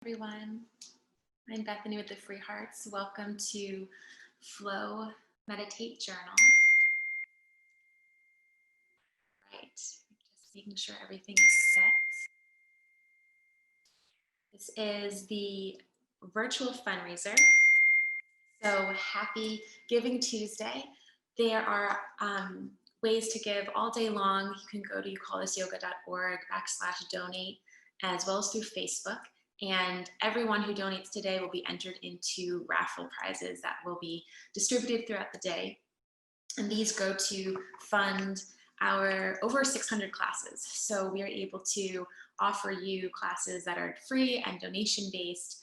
Everyone. I'm Bethany with the Free Hearts. Welcome to Flow Meditate Journal. Right, just making sure everything is set. This is the virtual fundraiser. So happy Giving Tuesday. There are ways to give all day long. You can go to youkallthisyoga.org/donate, as well as through Facebook. And everyone who donates today will be entered into raffle prizes that will be distributed throughout the day. And these go to fund our over 600 classes. So we are able to offer you classes that are free and donation-based,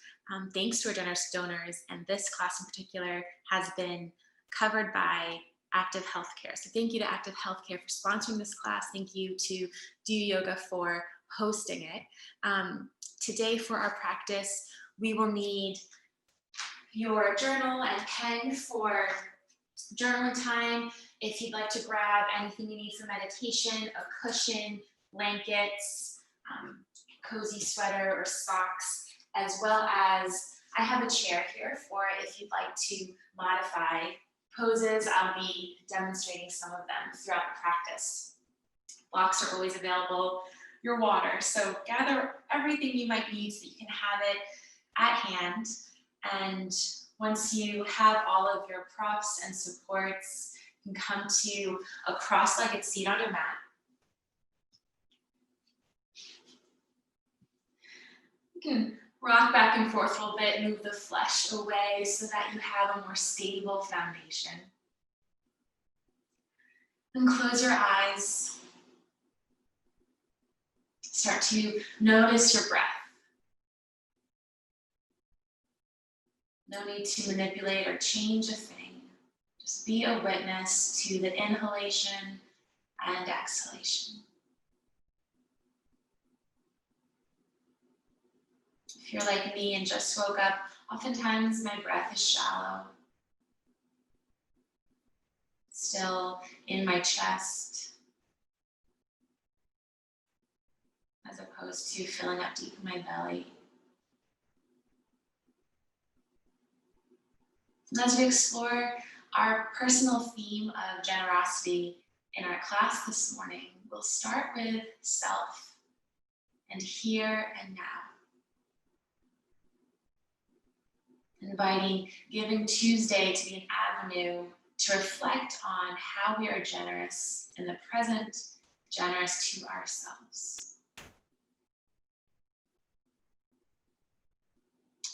thanks to our generous donors. And this class in particular has been covered by Active Healthcare. So thank you to Active Healthcare for sponsoring this class. Thank you to Do Yoga for hosting it. Today for our practice, we will need your journal and pen for journaling time. If you'd like to grab anything you need for meditation, a cushion, blankets, cozy sweater or socks, as well as I have a chair here for if you'd like to modify poses. I'll be demonstrating some of them throughout the practice. Blocks are always available. Your water. So gather everything you might need so that you can have it at hand. And once you have all of your props and supports, you can come to a cross-legged seat on your mat. You can rock back and forth a little bit, move the flesh away so that you have a more stable foundation. And close your eyes. Start to notice your breath. No need to manipulate or change a thing. Just be a witness to the inhalation and exhalation. If you're like me and just woke up, oftentimes my breath is shallow. Still in my chest, as opposed to filling up deep in my belly. And as we explore our personal theme of generosity in our class this morning, we'll start with self and here and now. Inviting Giving Tuesday to be an avenue to reflect on how we are generous in the present, generous to ourselves.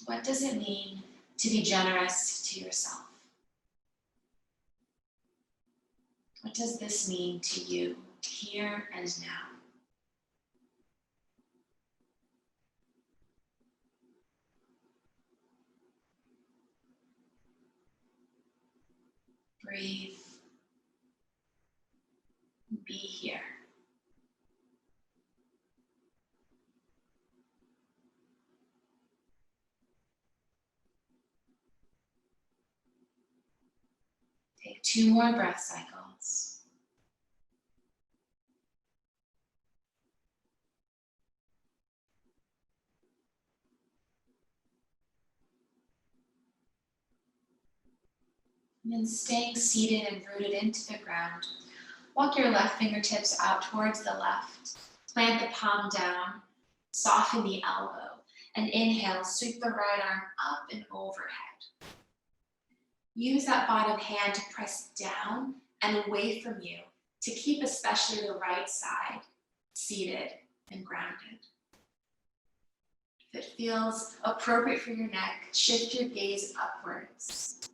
What does it mean to be generous to yourself? What does this mean to you here and now? Breathe. Be here. Take 2 more breath cycles. And then staying seated and rooted into the ground, walk your left fingertips out towards the left. Plant the palm down, soften the elbow, and inhale, sweep the right arm up and overhead. Use that bottom hand to press down and away from you to keep especially the right side seated and grounded. If it feels appropriate for your neck, shift your gaze upwards,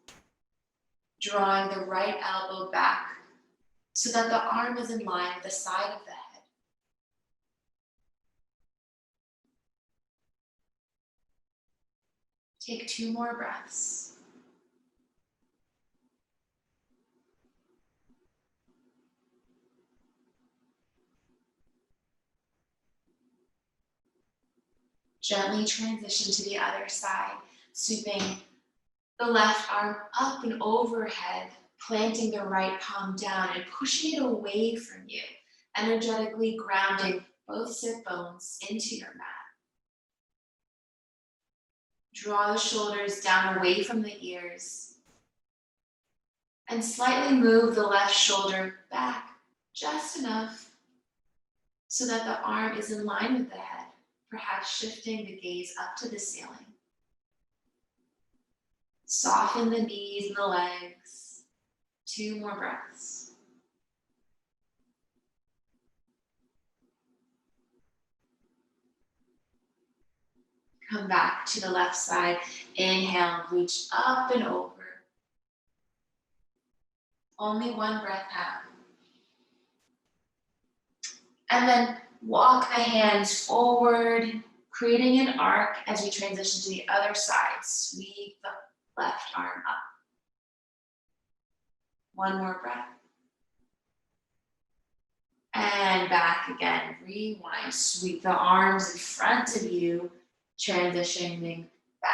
drawing the right elbow back so that the arm is in line with the side of the head. Take 2 more breaths. Gently transition to the other side, sweeping the left arm up and overhead, planting the right palm down and pushing it away from you, energetically grounding both sit bones into your mat. Draw the shoulders down away from the ears. And slightly move the left shoulder back just enough so that the arm is in line with the head, perhaps shifting the gaze up to the ceiling. Soften the knees and the legs. 2 more breaths. Come back to the left side. Inhale, reach up and over. Only 1 breath out. And then walk the hands forward, creating an arc as we transition to the other side. Sweep the left arm up. 1 more breath. And back again. Rewind. Sweep the arms in front of you, transitioning back.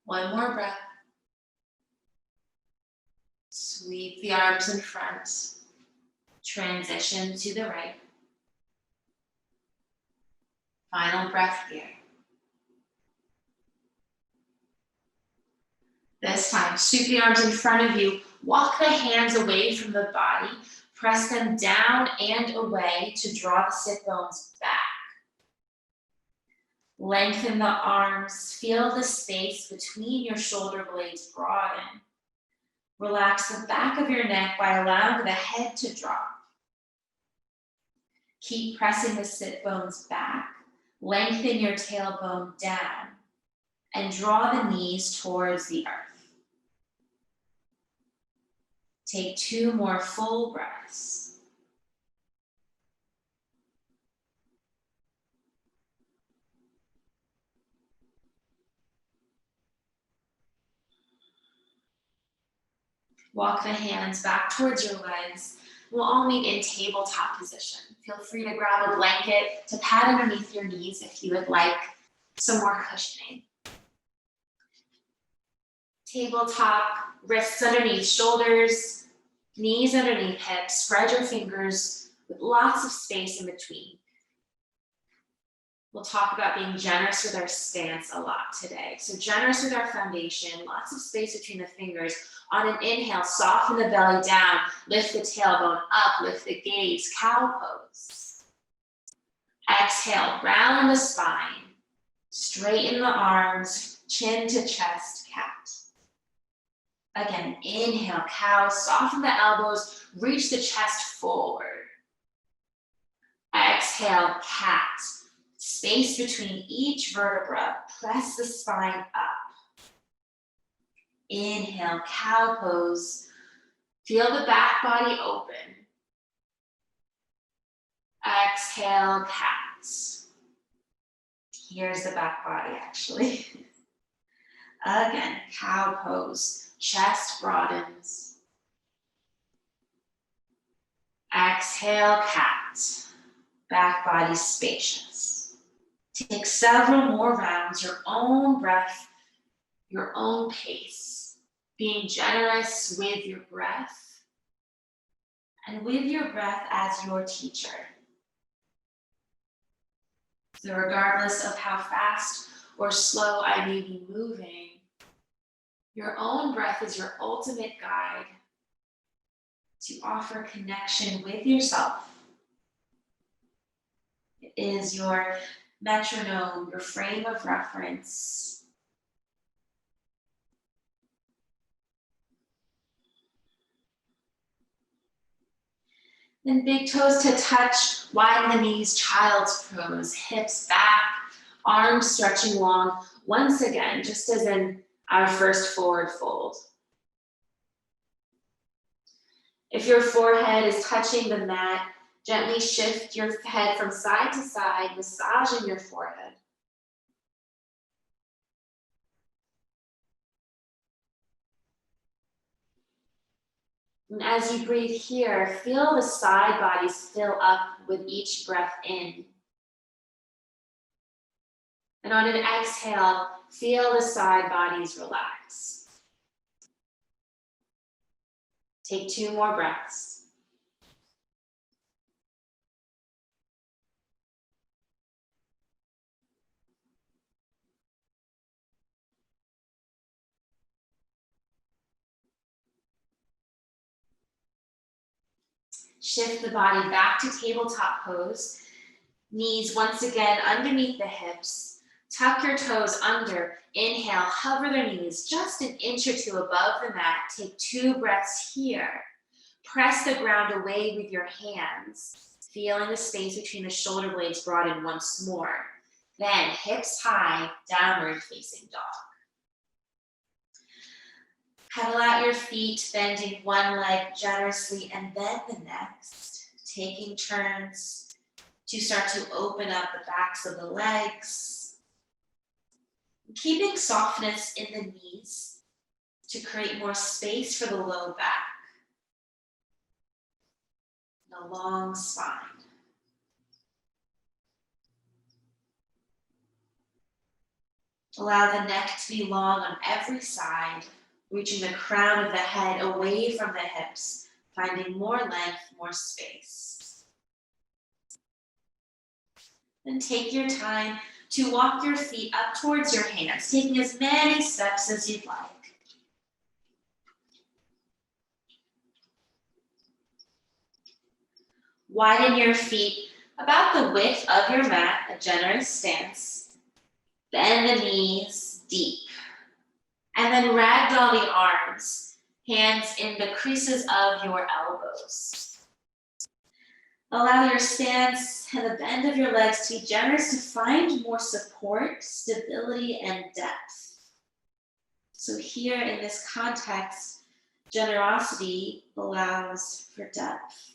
1 more breath. Sweep the arms in front. Transition to the right. Final breath here. This time, sweep the arms in front of you. Walk the hands away from the body. Press them down and away to draw the sit bones back. Lengthen the arms. Feel the space between your shoulder blades broaden. Relax the back of your neck by allowing the head to drop. Keep pressing the sit bones back. Lengthen your tailbone down and draw the knees towards the earth. Take 2 more full breaths. Walk the hands back towards your legs. We'll all meet in tabletop position. Feel free to grab a blanket to pad underneath your knees if you would like some more cushioning. Tabletop, wrists underneath shoulders, knees underneath hips. Spread your fingers with lots of space in between. We'll talk about being generous with our stance a lot today. So generous with our foundation, lots of space between the fingers. On an inhale, soften the belly down, lift the tailbone up, lift the gaze, cow pose. Exhale, round the spine, straighten the arms, chin to chest, cat. Again, inhale, cow, soften the elbows, reach the chest forward. Exhale, cat. Space between each vertebra, press the spine up. Inhale, cow pose. Feel the back body open. Exhale, cat. Here's the back body actually. Again, cow pose. Chest broadens. Exhale, cat. Back body spacious. Take several more rounds, your own breath, your own pace, being generous with your breath and with your breath as your teacher. So regardless of how fast or slow I may be moving, your own breath is your ultimate guide to offer connection with yourself. It is your metronome, your frame of reference. Then big toes to touch, widen the knees, child's pose, hips back, arms stretching long. Once again, just as in our first forward fold. If your forehead is touching the mat, gently shift your head from side to side, massaging your forehead. And as you breathe here, feel the side bodies fill up with each breath in. And on an exhale, feel the side bodies relax. Take 2 more breaths. Shift the body back to tabletop pose. Knees once again underneath the hips. Tuck your toes under. Inhale, hover the knees just an inch or two above the mat. Take 2 breaths here. Press the ground away with your hands, feeling the space between the shoulder blades broaden once more. Then hips high, downward facing dog. Pedal out your feet, bending one leg generously and then the next. Taking turns to start to open up the backs of the legs. Keeping softness in the knees to create more space for the low back. And a long spine. Allow the neck to be long on every side, reaching the crown of the head away from the hips, finding more length, more space. Then take your time to walk your feet up towards your hands, taking as many steps as you'd like. Widen your feet about the width of your mat, a generous stance. Bend the knees deep. And then ragdoll the arms, hands in the creases of your elbows. Allow your stance and the bend of your legs to be generous to find more support, stability, and depth. So here in this context, generosity allows for depth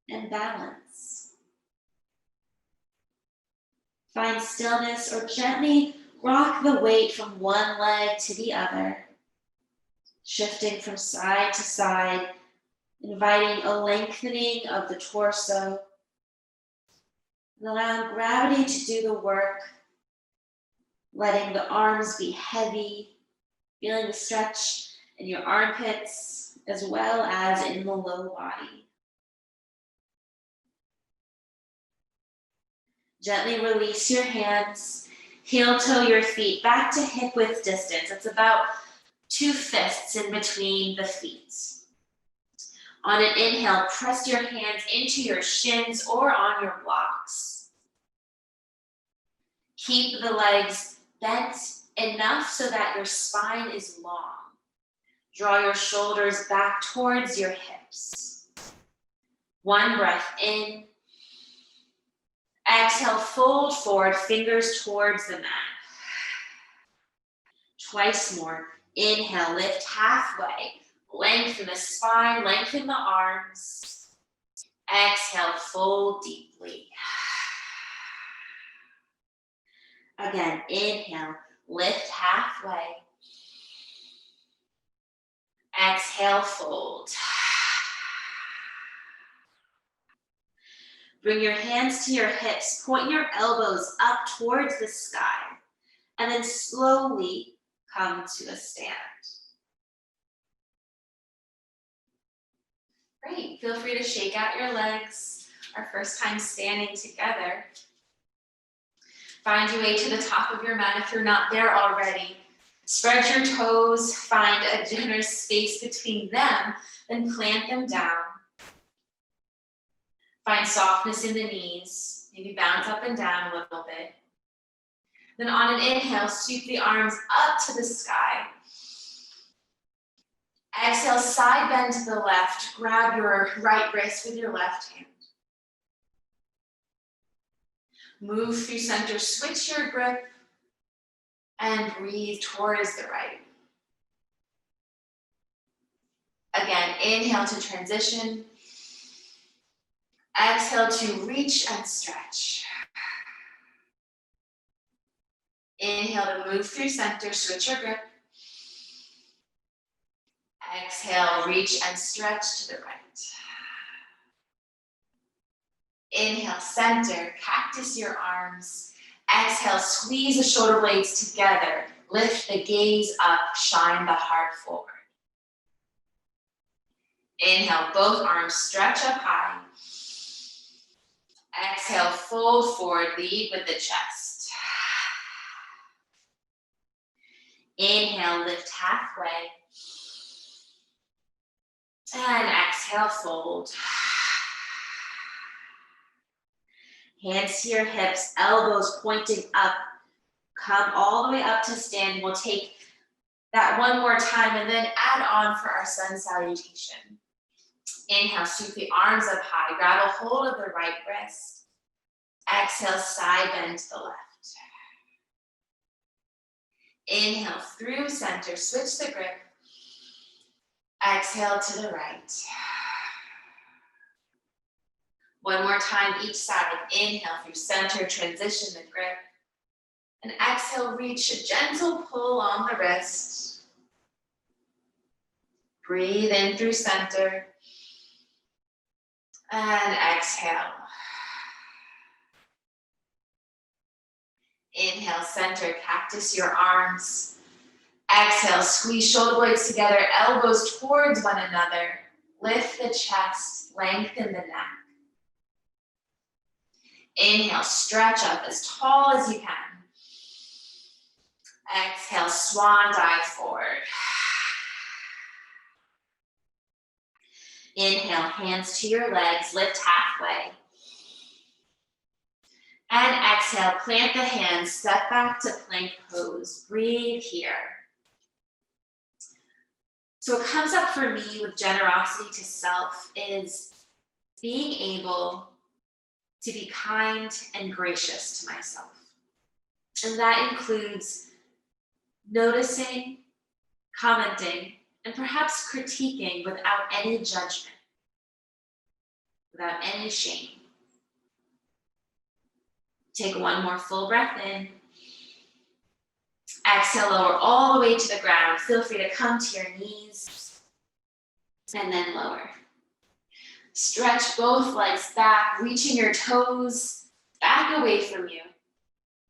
and balance. Find stillness or gently rock the weight from one leg to the other, shifting from side to side, inviting a lengthening of the torso, and allowing gravity to do the work, letting the arms be heavy, feeling the stretch in your armpits as well as in the low body. Gently release your hands, heel toe your feet back to hip width distance. It's about 2 fists in between the feet. On an inhale, press your hands into your shins or on your blocks. Keep the legs bent enough so that your spine is long. Draw your shoulders back towards your hips. 1 breath in. Exhale, fold forward, fingers towards the mat. Twice more. Inhale, lift halfway. Lengthen the spine, lengthen the arms. Exhale, fold deeply. Again, inhale, lift halfway. Exhale, fold. Bring your hands to your hips, point your elbows up towards the sky, and then slowly come to a stand. Great, feel free to shake out your legs, our first time standing together. Find your way to the top of your mat if you're not there already. Spread your toes, find a generous space between them, then plant them down. Find softness in the knees, maybe bounce up and down a little bit. Then on an inhale, sweep the arms up to the sky. Exhale, side bend to the left. Grab your right wrist with your left hand. Move through center, switch your grip, and breathe towards the right. Again, inhale to transition. Exhale to reach and stretch. Inhale to move through center, switch your grip. Exhale, reach and stretch to the right. Inhale, center, cactus your arms. Exhale, squeeze the shoulder blades together. Lift the gaze up, shine the heart forward. Inhale, both arms stretch up high. Exhale, fold forward, lead with the chest. Inhale, lift halfway. And exhale, fold. Hands to your hips, elbows pointing up. Come all the way up to stand. We'll take that one more time and then add on for our sun salutation. Inhale, sweep the arms up high. Grab a hold of the right wrist. Exhale, side bend to the left. Inhale, through center. Switch the grip. Exhale to the right. One more time each side. Inhale through center, transition the grip. And exhale, reach a gentle pull on the wrist. Breathe in through center. And exhale. Inhale, center, cactus your arms. Exhale, squeeze shoulder blades together, elbows towards one another. Lift the chest, lengthen the neck. Inhale, stretch up as tall as you can. Exhale, swan dive forward. Inhale, hands to your legs, lift halfway. And exhale, plant the hands, step back to plank pose. Breathe here. So what comes up for me with generosity to self is being able to be kind and gracious to myself. And that includes noticing, commenting, and perhaps critiquing without any judgment, without any shame. Take one more full breath in. Exhale, lower all the way to the ground. Feel free to come to your knees and then lower. Stretch both legs back, reaching your toes back away from you.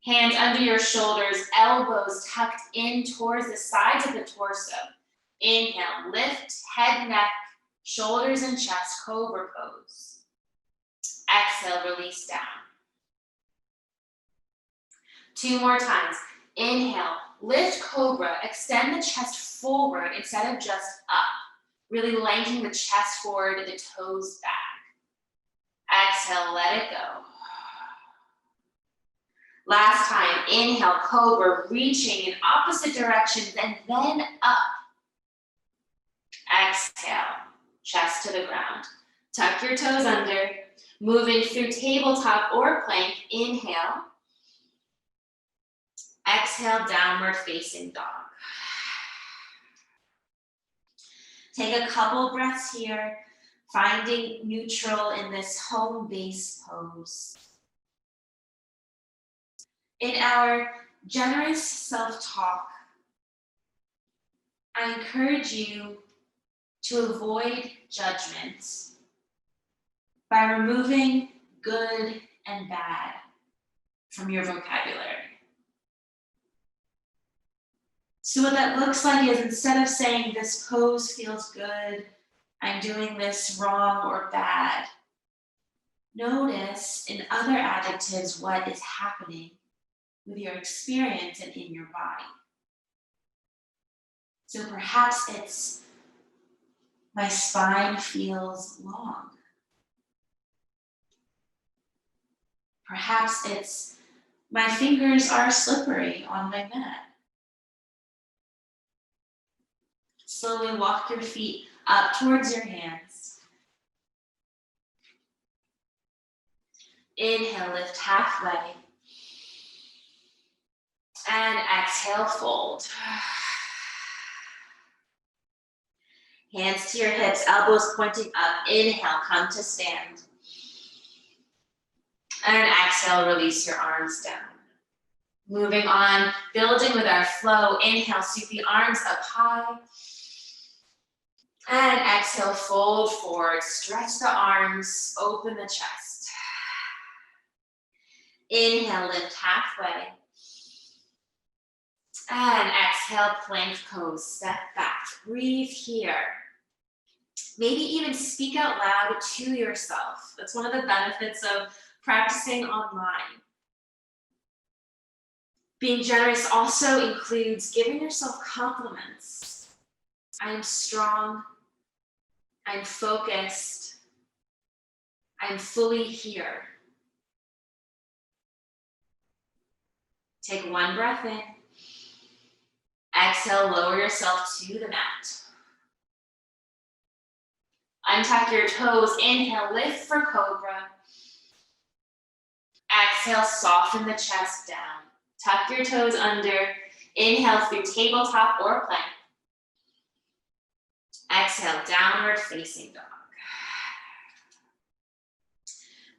Hands under your shoulders, elbows tucked in towards the sides of the torso. Inhale, lift, head, neck, shoulders and chest, cobra pose. Exhale, release down. Two more times. Inhale, lift cobra, extend the chest forward instead of just up. Really lengthening the chest forward, the toes back. Exhale, let it go. Last time, inhale, cobra, reaching in opposite directions and then up. Exhale, chest to the ground. Tuck your toes under, moving through tabletop or plank. Inhale. Exhale, downward facing dog. Take a couple breaths here, finding neutral in this home base pose. In our generous self-talk, I encourage you to avoid judgment by removing good and bad from your vocabulary. So what that looks like is, instead of saying this pose feels good, I'm doing this wrong or bad, notice in other adjectives what is happening with your experience and in your body. So perhaps it's, my spine feels long. Perhaps it's, my fingers are slippery on my mat. Slowly walk your feet up towards your hands. Inhale, lift halfway. And exhale, fold. Hands to your hips, elbows pointing up. Inhale, come to stand. And exhale, release your arms down. Moving on, building with our flow. Inhale, sweep the arms up high. And exhale, fold forward. Stretch the arms, open the chest. Inhale, lift halfway. And exhale, plank pose, step back. Breathe here. Maybe even speak out loud to yourself. That's one of the benefits of practicing online. Being generous also includes giving yourself compliments. I am strong. I'm focused. I'm fully here. Take one breath in. Exhale, lower yourself to the mat. Untuck your toes. Inhale, lift for cobra. Exhale, soften the chest down. Tuck your toes under. Inhale through tabletop or plank. Exhale, downward facing dog.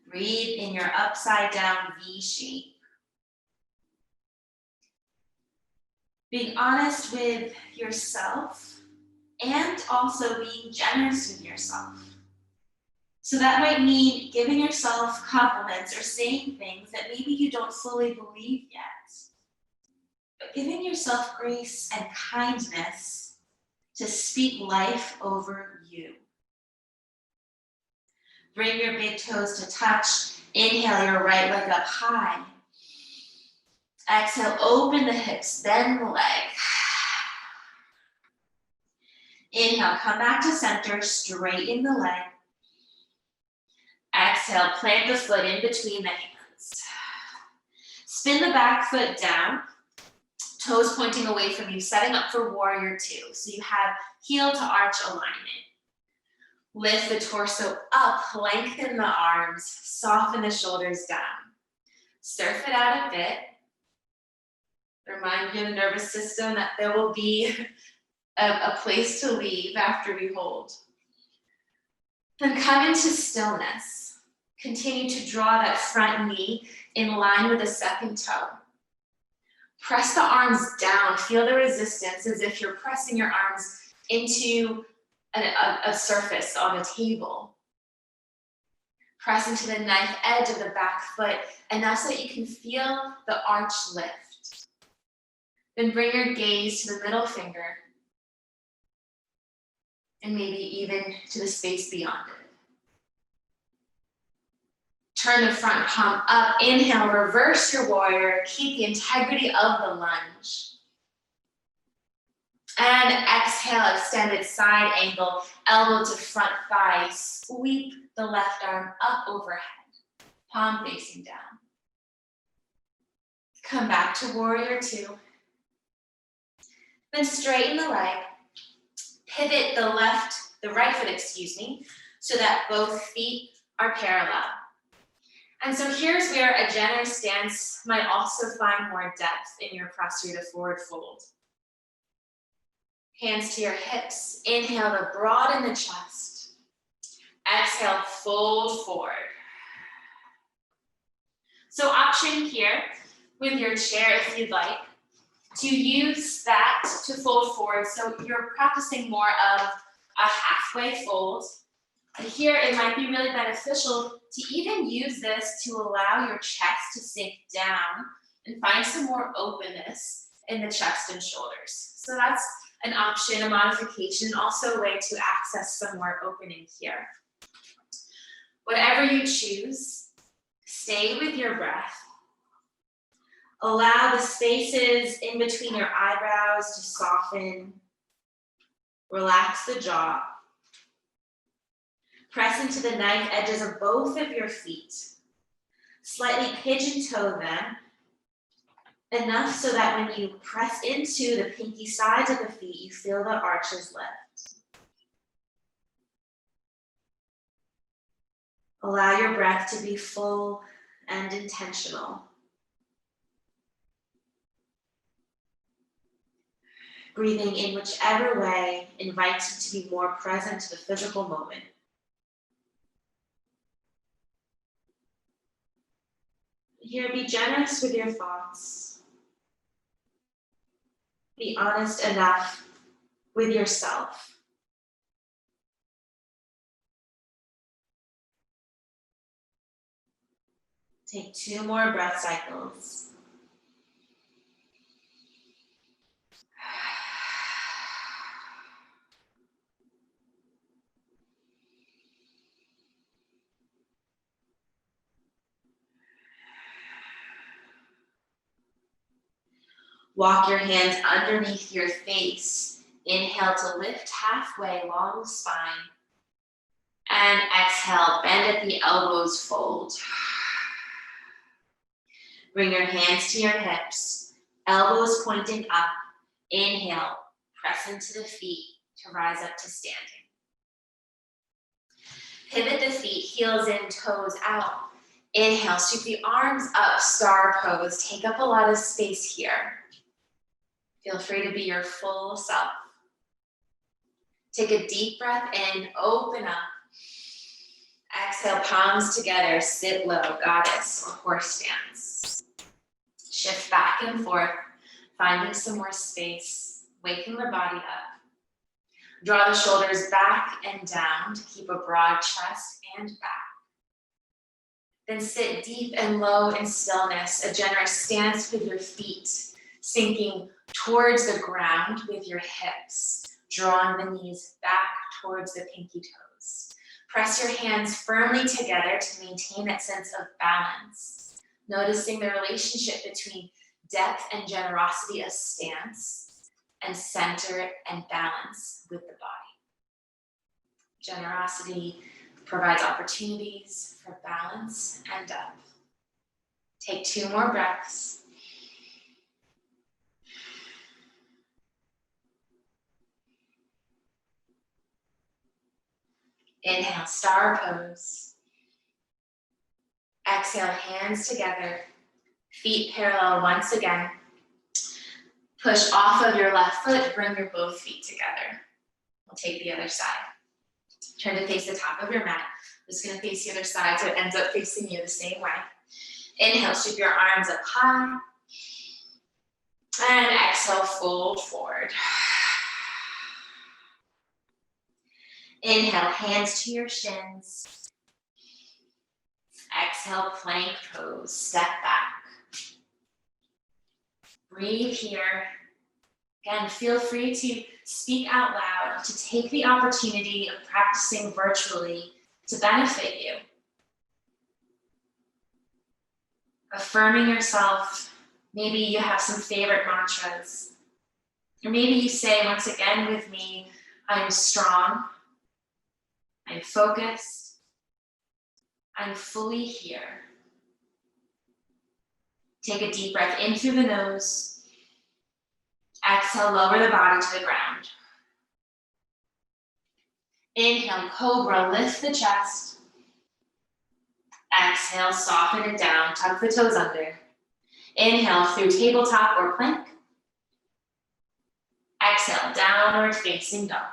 Breathe in your upside down V shape. Being honest with yourself and also being generous with yourself. So that might mean giving yourself compliments or saying things that maybe you don't fully believe yet. But giving yourself grace and kindness to speak life over you. Bring your big toes to touch. Inhale your right leg up high. Exhale, open the hips, bend the leg. Inhale, come back to center, straighten the leg. Exhale, plant the foot in between the hands. Spin the back foot down, toes pointing away from you, setting up for warrior two. So you have heel to arch alignment. Lift the torso up, lengthen the arms, soften the shoulders down. Surf it out a bit. Remind your nervous system that there will be a place to leave after we hold. Then come into stillness. Continue to draw that front knee in line with the second toe. Press the arms down. Feel the resistance as if you're pressing your arms into a surface on a table. Press into the knife edge of the back foot enough so that you can feel the arch lift. Then bring your gaze to the middle finger and maybe even to the space beyond it. Turn the front palm up. Inhale, reverse your warrior. Keep the integrity of the lunge. And exhale, extended side angle, elbow to front thigh. Sweep the left arm up overhead, palm facing down. Come back to warrior two. Then straighten the leg. Pivot the right foot, so that both feet are parallel. And so here's where a generous stance might also find more depth in your posture to forward fold. Hands to your hips. Inhale to broaden the chest. Exhale, fold forward. So option here with your chair if you'd like, to use that to fold forward. So you're practicing more of a halfway fold. And here it might be really beneficial to even use this to allow your chest to sink down and find some more openness in the chest and shoulders. So that's an option, a modification, also a way to access some more opening here. Whatever you choose, stay with your breath. Allow the spaces in between your eyebrows to soften. Relax the jaw. Press into the knife edges of both of your feet. Slightly pigeon toe them, enough so that when you press into the pinky sides of the feet, you feel the arches lift. Allow your breath to be full and intentional. Breathing in whichever way invites you to be more present to the physical moment. Here, be generous with your thoughts. Be honest enough with yourself. Take 2 more breath cycles. Walk your hands underneath your face. Inhale to lift halfway, long spine. And exhale, bend at the elbows, fold. Bring your hands to your hips, elbows pointing up. Inhale, press into the feet to rise up to standing. Pivot the feet, heels in, toes out. Inhale, sweep the arms up, star pose. Take up a lot of space here. Feel free to be your full self. Take a deep breath in, open up. Exhale, palms together, sit low, goddess or horse stance. Shift back and forth, finding some more space, waking the body up. Draw the shoulders back and down to keep a broad chest and back. Then sit deep and low in stillness, a generous stance with your feet, sinking towards the ground with your hips, drawing the knees back towards the pinky toes. Press your hands firmly together to maintain that sense of balance, noticing the relationship between depth and generosity of stance and center and balance with the body. Generosity provides opportunities for balance and depth. Take 2 more breaths. Inhale, star pose. Exhale, hands together, feet parallel once again. Push off of your left foot, bring your both feet together. We'll take the other side. Turn to face the top of your mat. I'm just gonna face the other side so it ends up facing you the same way. Inhale, sweep your arms up high. And exhale, fold forward. Inhale, hands to your shins. Exhale, plank pose, step back. Breathe here. Again, feel free to speak out loud, to take the opportunity of practicing virtually to benefit you. Affirming yourself. Maybe you have some favorite mantras. Or maybe you say, once again with me, I'm strong. I'm focused. I'm fully here. Take a deep breath in through the nose. Exhale, lower the body to the ground. Inhale, cobra, lift the chest. Exhale, soften it down, tuck the toes under. Inhale through tabletop or plank. Exhale, downward facing dog.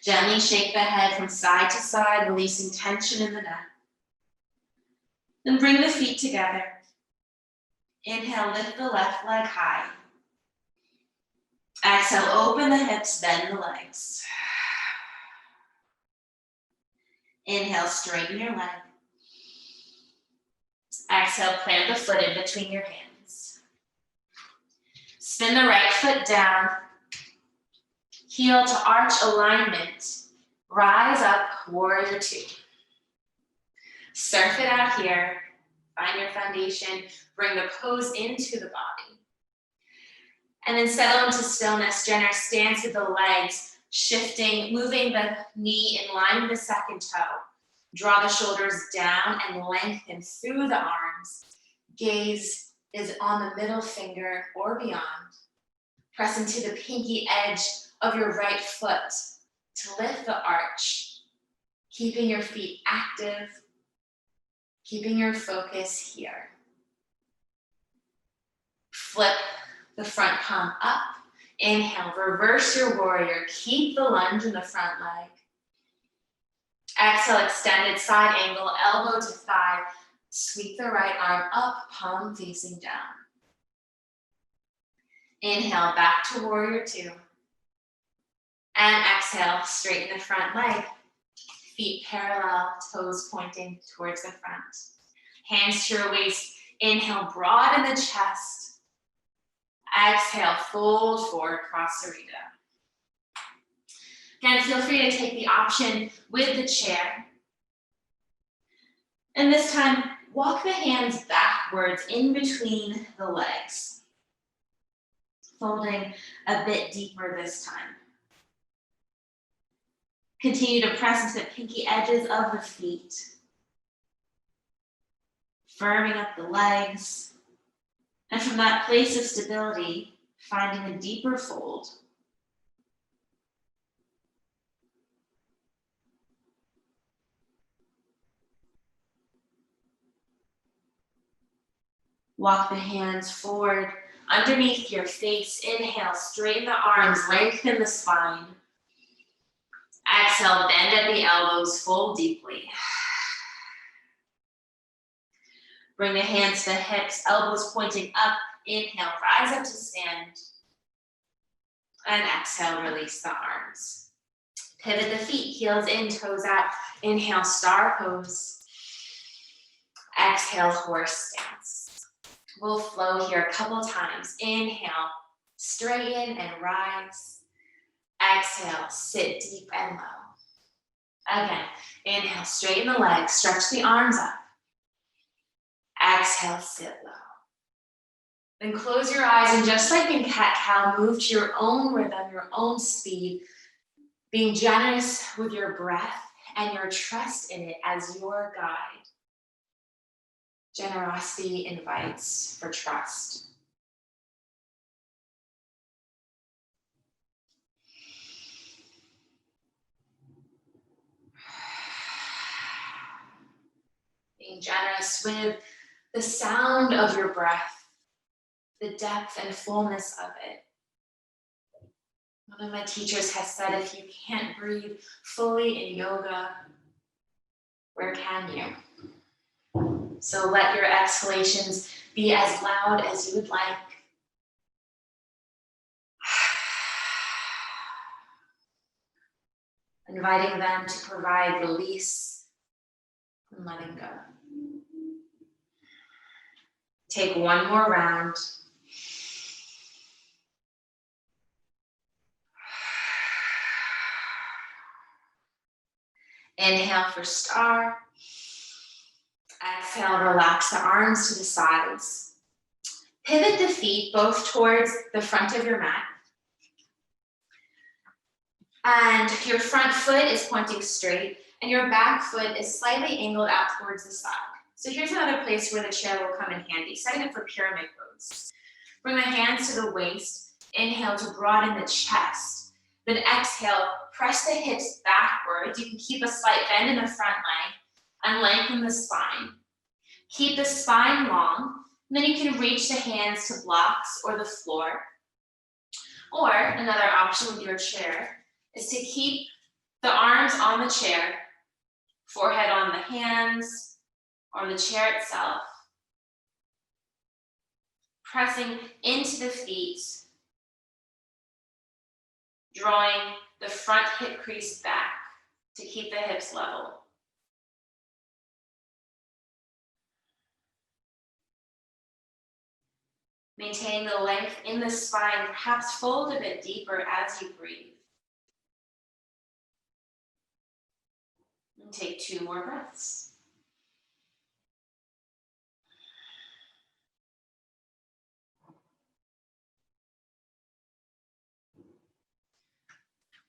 Gently shake the head from side to side, releasing tension in the neck. Then bring the feet together. Inhale, lift the left leg high. Exhale, open the hips, bend the legs. Inhale, straighten your leg. Exhale, plant the foot in between your hands. Spin the right foot down. Heel to arch alignment. Rise up, warrior 2. Surf it out here. Find your foundation. Bring the pose into the body. And then settle into stillness, generous stance with the legs, shifting, moving the knee in line with the second toe. Draw the shoulders down and lengthen through the arms. Gaze is on the middle finger or beyond. Press into the pinky edge of your right foot to lift the arch, keeping your feet active, keeping your focus here. Flip the front palm up. Inhale, reverse your warrior. Keep the lunge in the front leg. Exhale, extended side angle, elbow to thigh. Sweep the right arm up, palm facing down. Inhale, back to warrior 2. And exhale, straighten the front leg. Feet parallel, toes pointing towards the front. Hands to your waist. Inhale, broaden the chest. Exhale, fold forward, cross Sarita. Again, feel free to take the option with the chair. And this time, walk the hands backwards in between the legs. Folding a bit deeper this time. Continue to press into the pinky edges of the feet, firming up the legs. And from that place of stability, finding a deeper fold. Walk the hands forward underneath your face. Inhale, straighten the arms, lengthen the spine. Exhale, bend at the elbows, fold deeply. Bring the hands to the hips, elbows pointing up. Inhale, rise up to stand. And exhale, release the arms. Pivot the feet, heels in, toes out. Inhale, star pose. Exhale, horse stance. We'll flow here a couple times. Inhale, straighten and rise. Exhale, sit deep and low. Again, inhale, straighten the legs, stretch the arms up. Exhale, sit low. Then close your eyes and just like in cat-cow, move to your own rhythm, your own speed, being generous with your breath and your trust in it as your guide. Generosity invites for trust. Being generous with the sound of your breath, the depth and fullness of it. One of my teachers has said, if you can't breathe fully in yoga, where can you? So let your exhalations be as loud as you would like. Inviting them to provide release and letting go. Take one more round. Inhale for star. Exhale, relax the arms to the sides. Pivot the feet both towards the front of your mat. And your front foot is pointing straight, and your back foot is slightly angled out towards the side. So here's another place where the chair will come in handy, setting up for pyramid pose. Bring the hands to the waist. Inhale to broaden the chest. Then exhale, press the hips backwards. You can keep a slight bend in the front leg and lengthen the spine. Keep the spine long, and then you can reach the hands to blocks or the floor. Or another option with your chair is to keep the arms on the chair, forehead on the hands or the chair itself, pressing into the feet, drawing the front hip crease back to keep the hips level. Maintain the length in the spine, perhaps fold a bit deeper as you breathe. And take 2 more breaths.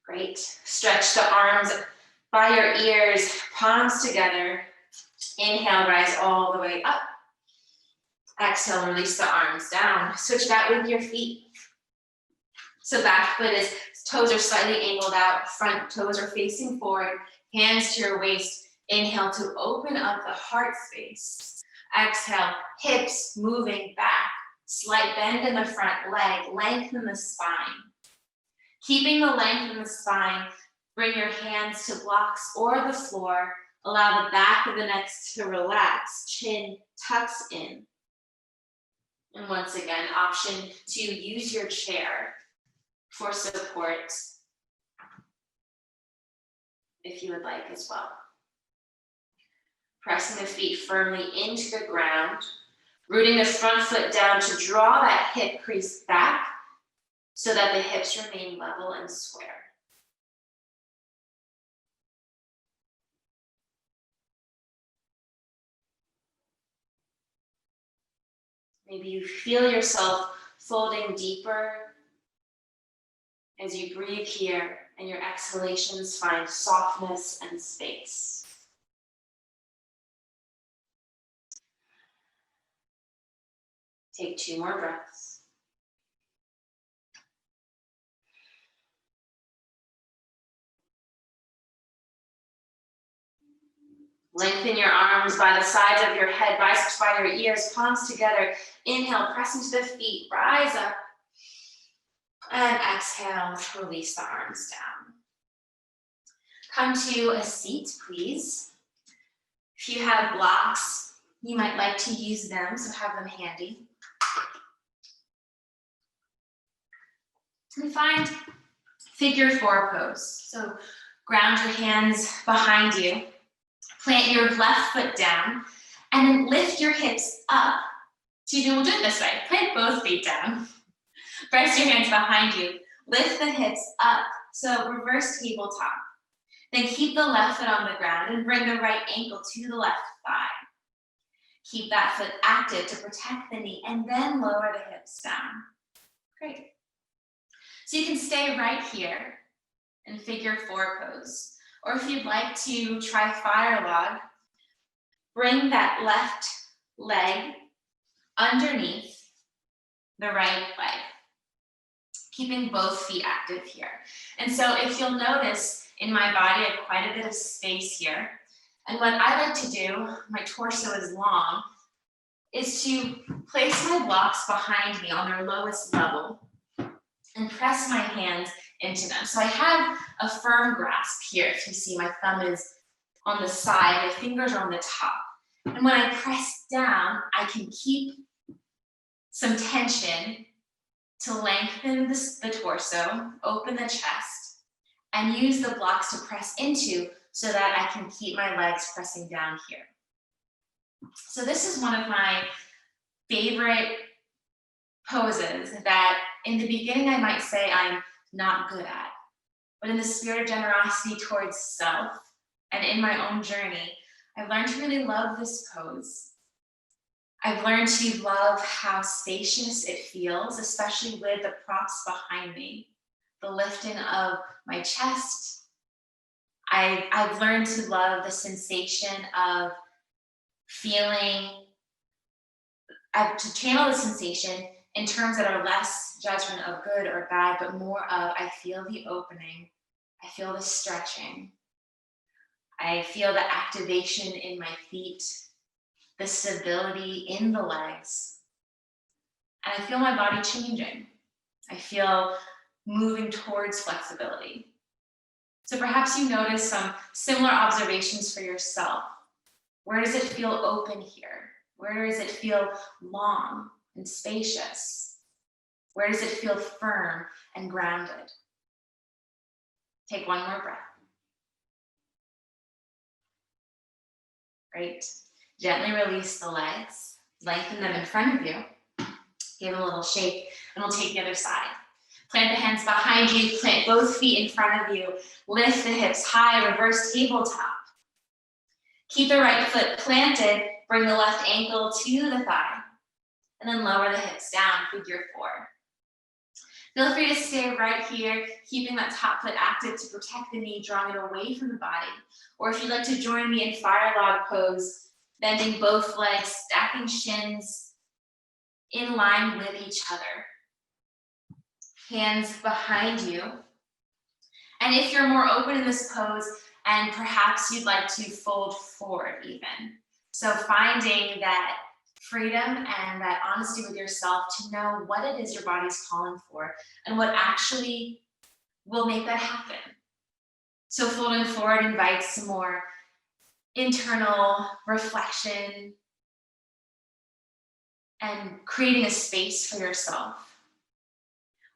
Great. Stretch the arms by your ears, palms together. Inhale, rise all the way up. Exhale, release the arms down. Switch it out with your feet. So back foot is, toes are slightly angled out, front toes are facing forward, hands to your waist. Inhale to open up the heart space. Exhale, hips moving back, slight bend in the front leg, lengthen the spine. Keeping the length in the spine, bring your hands to blocks or the floor. Allow the back of the neck to relax, chin tucks in. And once again, option to use your chair for support if you would like as well. Pressing the feet firmly into the ground, rooting the front foot down to draw that hip crease back so that the hips remain level and square. Maybe you feel yourself folding deeper as you breathe here, and your exhalations find softness and space. Take 2 more breaths. Lengthen your arms by the sides of your head, biceps by your ears, palms together. Inhale, press into the feet, rise up. And exhale, release the arms down. Come to a seat, please. If you have blocks, you might like to use them, so have them handy. And find figure 4 pose. So ground your hands behind you. Plant your left foot down, and then lift your hips up. We'll do it this way. Plant both feet down. Press your hands behind you. Lift the hips up, so reverse tabletop. Then keep the left foot on the ground and bring the right ankle to the left thigh. Keep that foot active to protect the knee, and then lower the hips down. Great. So you can stay right here in figure 4 pose. Or if you'd like to try fire log, bring that left leg underneath the right leg, keeping both feet active here. And so if you'll notice in my body, I have quite a bit of space here. And what I like to do, my torso is long, is to place my blocks behind me on their lowest level and press my hands into them. So I have a firm grasp here. If you see, my thumb is on the side, my fingers are on the top. And when I press down, I can keep some tension to lengthen the torso, open the chest, and use the blocks to press into so that I can keep my legs pressing down here. So this is one of my favorite poses that in the beginning I might say I'm not good at, but in the spirit of generosity towards self and in my own journey, I've learned to really love this pose. I've learned to love how spacious it feels, especially with the props behind me, the lifting of my chest. I've learned to love the sensation of feeling, to channel the sensation in terms that are less judgment of good or bad, but more of I feel the opening, I feel the stretching, I feel the activation in my feet, the stability in the legs, and I feel my body changing. I feel moving towards flexibility. So perhaps you notice some similar observations for yourself. Where does it feel open here? Where does it feel long and spacious? Where does it feel firm and grounded? Take one more breath. Great. Gently release the legs, lengthen them in front of you, give them a little shake, and we'll take the other side. Plant the hands behind you, plant both feet in front of you, lift the hips high, reverse tabletop. Keep the right foot planted, bring the left ankle to the thigh, and then lower the hips down, figure 4. Feel free to stay right here, keeping that top foot active to protect the knee, drawing it away from the body. Or if you'd like to join me in fire log pose, bending both legs, stacking shins in line with each other. Hands behind you. And if you're more open in this pose, and perhaps you'd like to fold forward even. So finding that freedom and that honesty with yourself to know what it is your body's calling for and what actually will make that happen. So folding forward invites some more internal reflection and creating a space for yourself,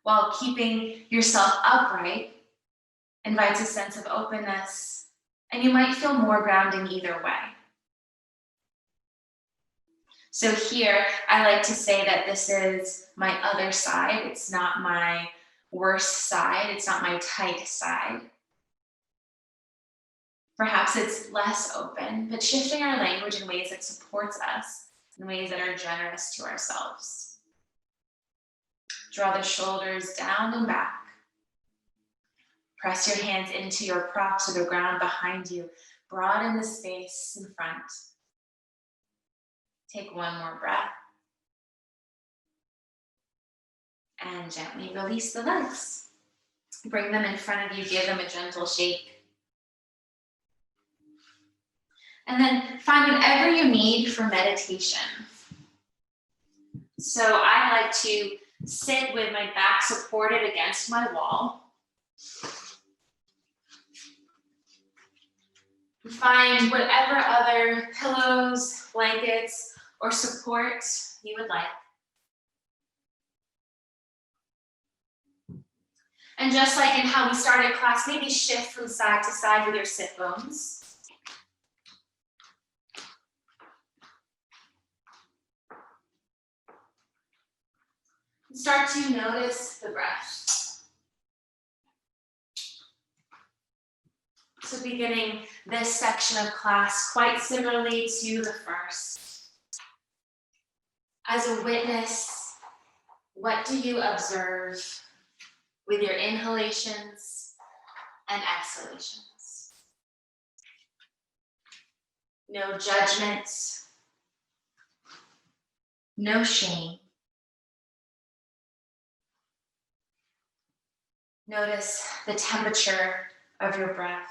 while keeping yourself upright invites a sense of openness, and you might feel more grounding either way. So here, I like to say that this is my other side. It's not my worst side. It's not my tight side. Perhaps it's less open, but shifting our language in ways that supports us, in ways that are generous to ourselves. Draw the shoulders down and back. Press your hands into your props or the ground behind you. Broaden the space in front. Take one more breath. And gently release the legs. Bring them in front of you. Give them a gentle shake. And then find whatever you need for meditation. So I like to sit with my back supported against my wall. Find whatever other pillows, blankets, or support you would like. And just like in how we started class, maybe shift from side to side with your sit bones. And start to notice the breath. So beginning this section of class quite similarly to the first. As a witness, what do you observe with your inhalations and exhalations? No judgment, no shame. Notice the temperature of your breath.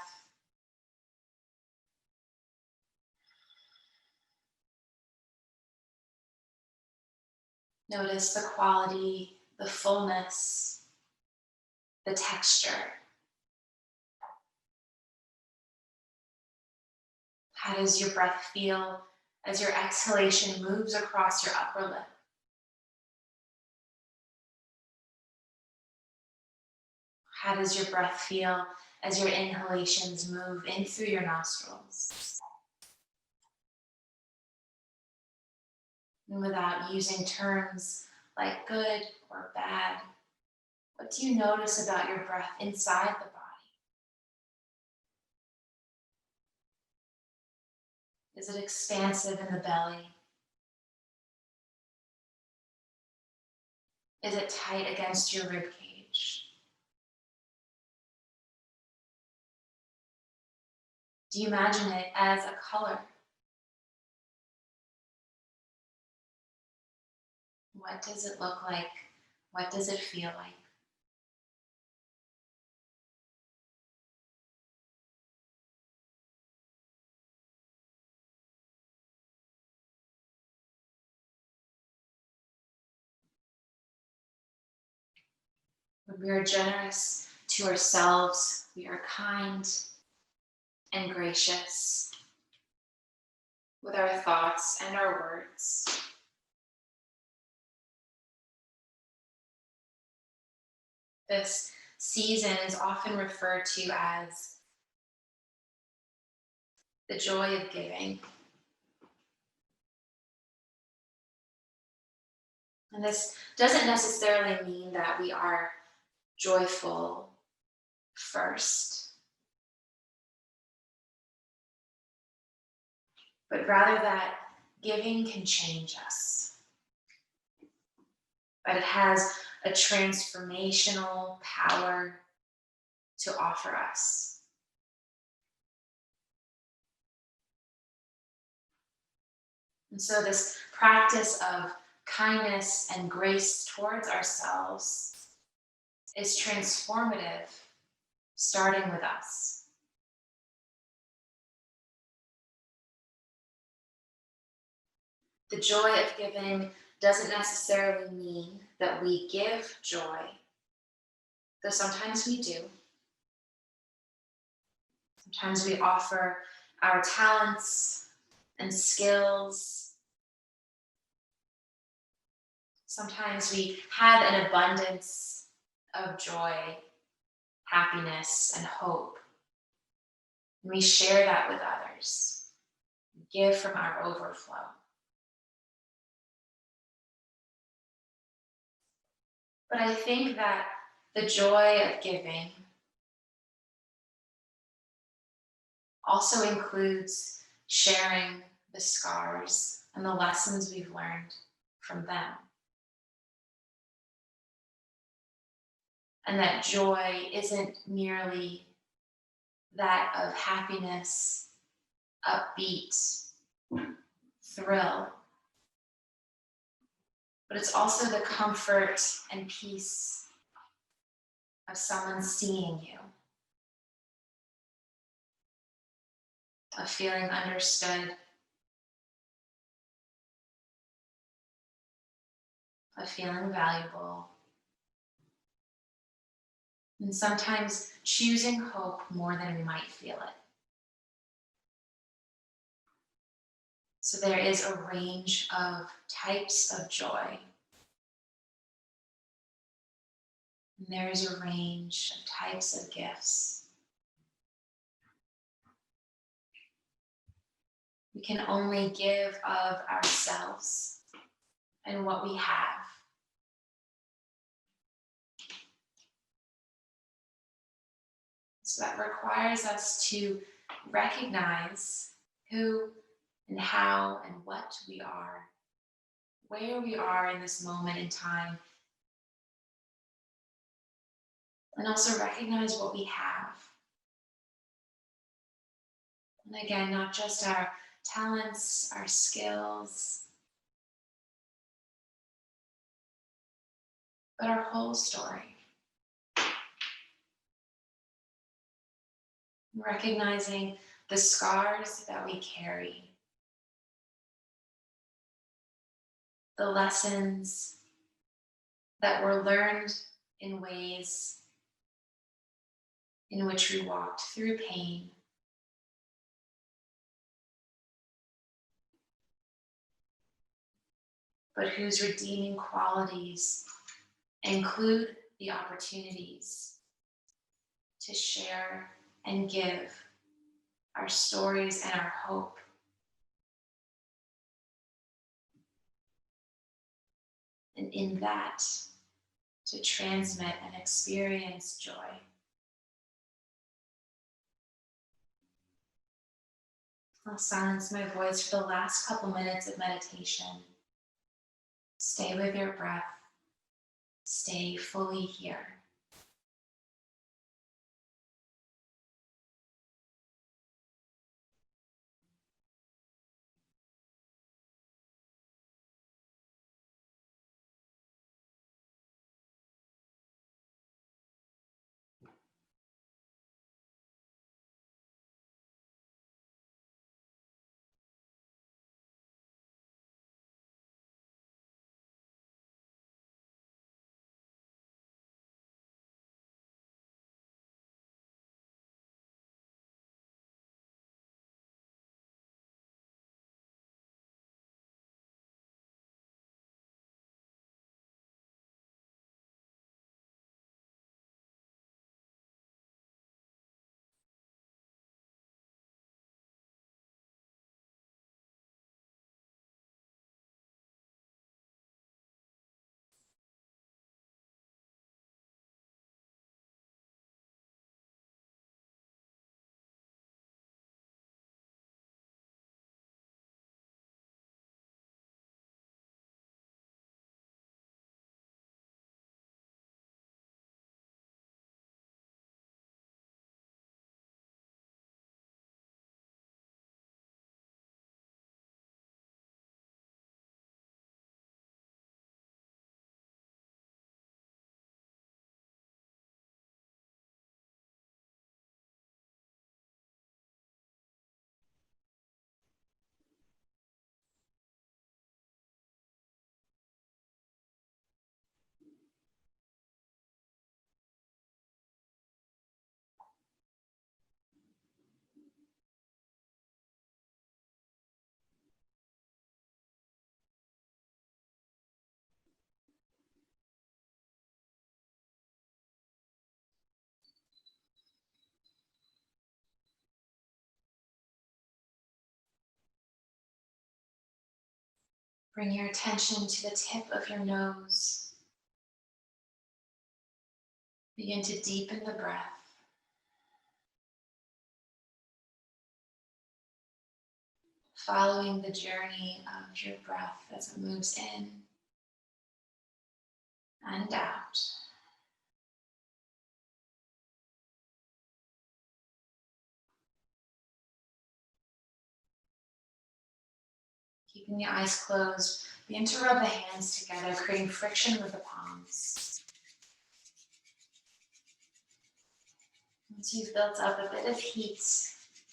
Notice the quality, the fullness, the texture. How does your breath feel as your exhalation moves across your upper lip? How does your breath feel as your inhalations move in through your nostrils? And without using terms like good or bad, what do you notice about your breath inside the body? Is it expansive in the belly? Is it tight against your rib cage? Do you imagine it as a color? What does it look like? What does it feel like? When we are generous to ourselves, we are kind and gracious with our thoughts and our words. This season is often referred to as the joy of giving. And this doesn't necessarily mean that we are joyful first, but rather that giving can change us. That it has a transformational power to offer us. And so this practice of kindness and grace towards ourselves is transformative, starting with us. The joy of giving doesn't necessarily mean that we give joy, though sometimes we do. Sometimes we offer our talents and skills. Sometimes we have an abundance of joy, happiness, and hope. And we share that with others. We give from our overflow. But I think that the joy of giving also includes sharing the scars and the lessons we've learned from them. And that joy isn't merely that of happiness, upbeat, thrill, but it's also the comfort and peace of someone seeing you, of feeling understood, of feeling valuable, and sometimes choosing hope more than we might feel it. So there is a range of types of joy. And there is a range of types of gifts. We can only give of ourselves and what we have. So that requires us to recognize who and how and what we are, where we are in this moment in time, and also recognize what we have. And again, not just our talents, our skills, but our whole story. Recognizing the scars that we carry, the lessons that were learned in ways in which we walked through pain, but whose redeeming qualities include the opportunities to share and give our stories and our hope. And in that, to transmit and experience joy. I'll silence my voice for the last couple minutes of meditation. Stay with your breath. Stay fully here. Bring your attention to the tip of your nose. Begin to deepen the breath. Following the journey of your breath as it moves in and out. keeping the eyes closed, begin to rub the hands together, creating friction with the palms. Once you've built up a bit of heat,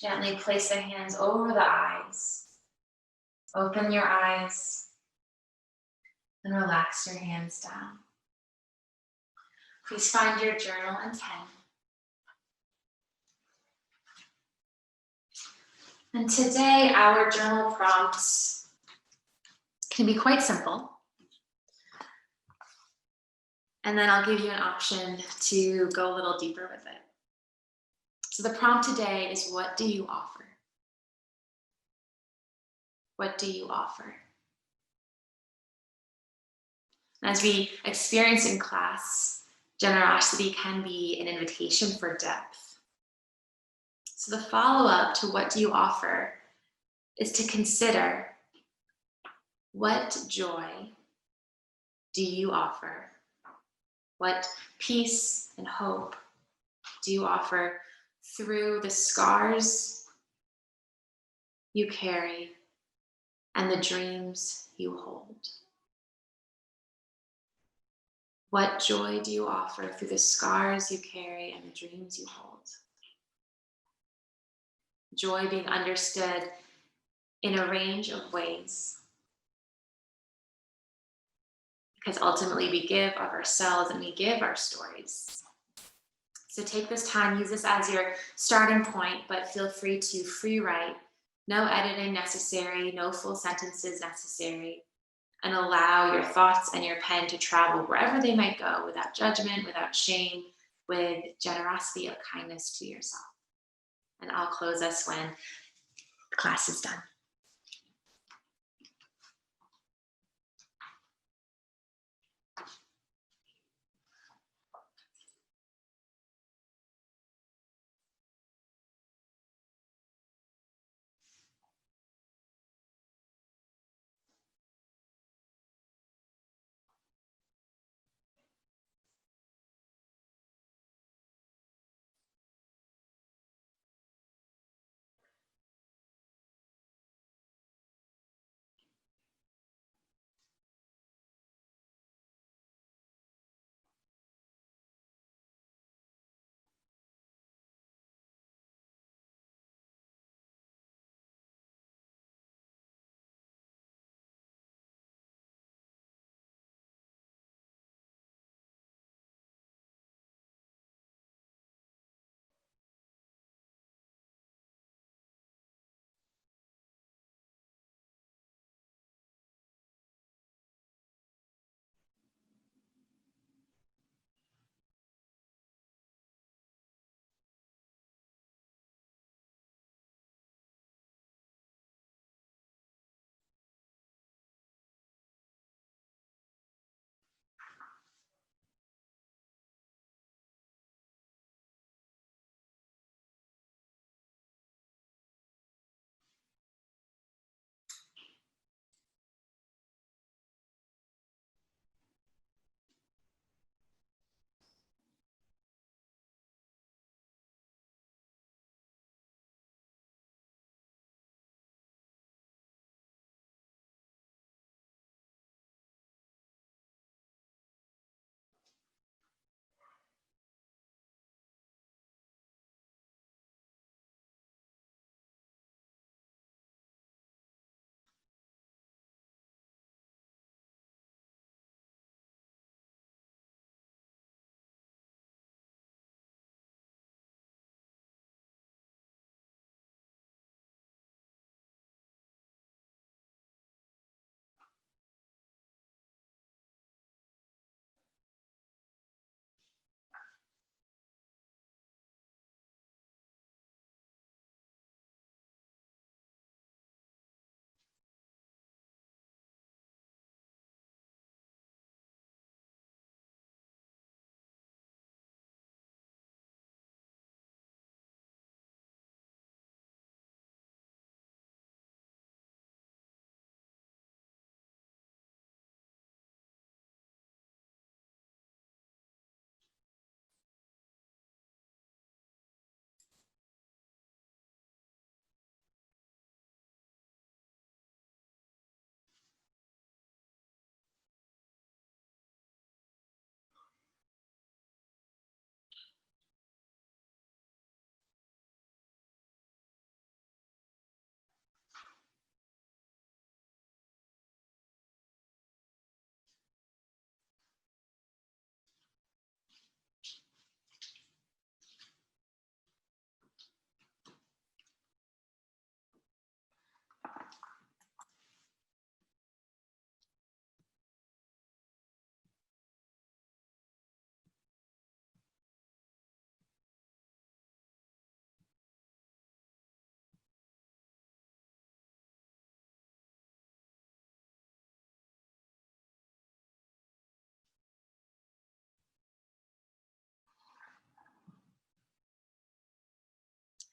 gently place the hands over the eyes. Open your eyes and relax your hands down. Please find your journal and pen. And today, our journal prompts can be quite simple. And then I'll give you an option to go a little deeper with it. So the prompt today is, what do you offer? What do you offer? As we experience in class, generosity can be an invitation for depth. So the follow-up to what do you offer is to consider, what joy do you offer? What peace and hope do you offer through the scars you carry and the dreams you hold? What joy do you offer through the scars you carry and the dreams you hold? Joy being understood in a range of ways, because ultimately we give of ourselves and we give our stories. So take this time, use this as your starting point, but feel free to free write. No editing necessary, no full sentences necessary, and allow your thoughts and your pen to travel wherever they might go, without judgment, without shame, with generosity of kindness to yourself. And I'll close us when class is done.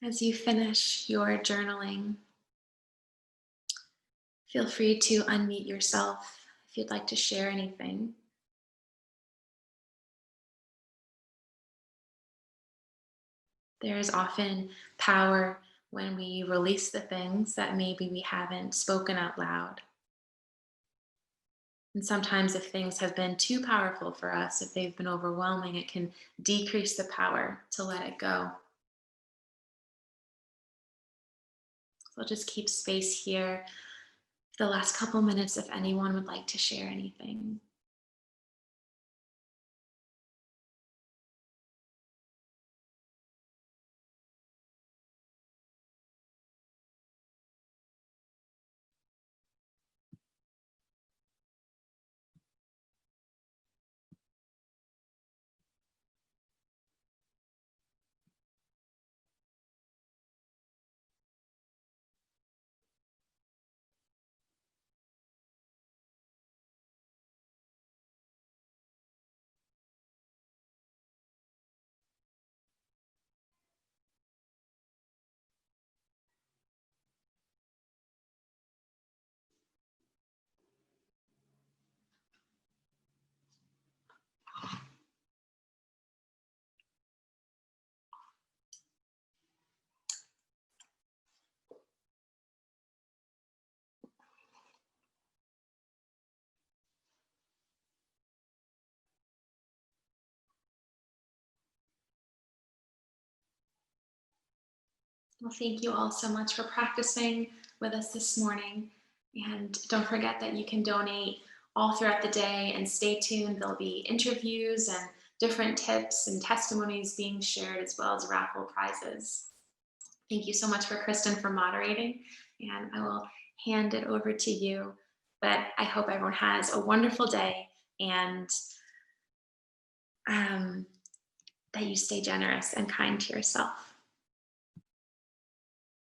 As you finish your journaling, feel free to unmute yourself if you'd like to share anything. There is often power when we release the things that maybe we haven't spoken out loud. And sometimes, if things have been too powerful for us, if they've been overwhelming, it can decrease the power to let it go. So I'll just keep space here for the last couple minutes if anyone would like to share anything. Well, thank you all so much for practicing with us this morning. And don't forget that you can donate all throughout the day, and stay tuned. There'll be interviews and different tips and testimonies being shared, as well as raffle prizes. Thank you so much for Kristen for moderating, and I will hand it over to you. But I hope everyone has a wonderful day, and um, that you stay generous and kind to yourself.